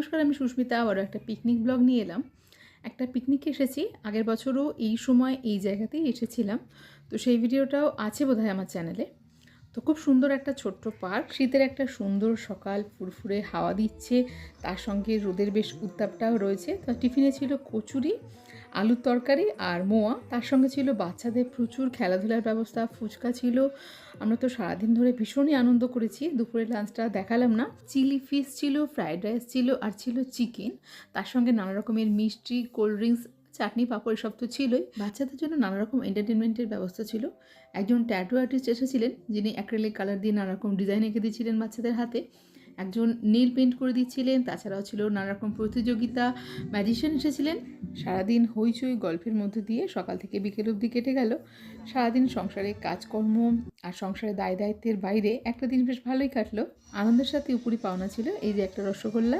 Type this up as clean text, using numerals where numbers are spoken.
নমস্কার, আমি সুস্মিতা। আবারও একটা পিকনিক ব্লগ নিয়ে এলাম। একটা পিকনিকে এসেছি, আগের বছরও এই সময় এই জায়গাতেই এসেছিলাম। তো সেই ভিডিওটাও আছে বোধহয় আমার চ্যানেলে। তো খুব সুন্দর একটা ছোট্ট পার্ক, শীতের একটা সুন্দর সকাল, ফুরফুরে হাওয়া দিচ্ছে, তার সঙ্গে রোদের বেশ উত্তাপটাও রয়েছে। তো টিফিনে ছিল কচুরি, আলুর তরকারি আর মোয়া, তার সঙ্গে ছিল বাচ্চাদের প্রচুর খেলাধুলার ব্যবস্থা, ফুচকা ছিল। আমরা তো সারাদিন ধরে ভীষণই আনন্দ করেছি। দুপুরের লাঞ্চটা দেখালাম না। চিলি ফিশ ছিল, ফ্রাইড রাইস ছিল, আর ছিল চিকেন। তার সঙ্গে নানা রকমের মিষ্টি, কোল্ড ড্রিঙ্কস, চাটনি, পাঁপড় এসব তো ছিলই। বাচ্চাদের জন্য নানা রকম এন্টারটেনমেন্টের ব্যবস্থা ছিল। একজন ট্যাটু আর্টিস্ট এসেছিলেন, যিনি অ্যাক্রিলিক কালার দিয়ে নানা রকম ডিজাইন এঁকে দিয়েছিলেন বাচ্চাদের হাতে। একজন নীল পেন্ট করে দিচ্ছিলেন। তাছাড়াও ছিল নানা রকম প্রতিযোগিতা। ম্যাজিশিয়ান এসেছিলেন। সারাদিন হইচই গল্পের মধ্যে দিয়ে সকাল থেকে বিকেল অবধি কেটে গেল। সারাদিন সংসারে কাজকর্ম আর সংসারে দায় দায়িত্বের বাইরে একটা দিন বেশ ভালোই কাটলো। আনন্দের সাথে উপরি পাওনা ছিল এই যে একটা রসগোল্লা।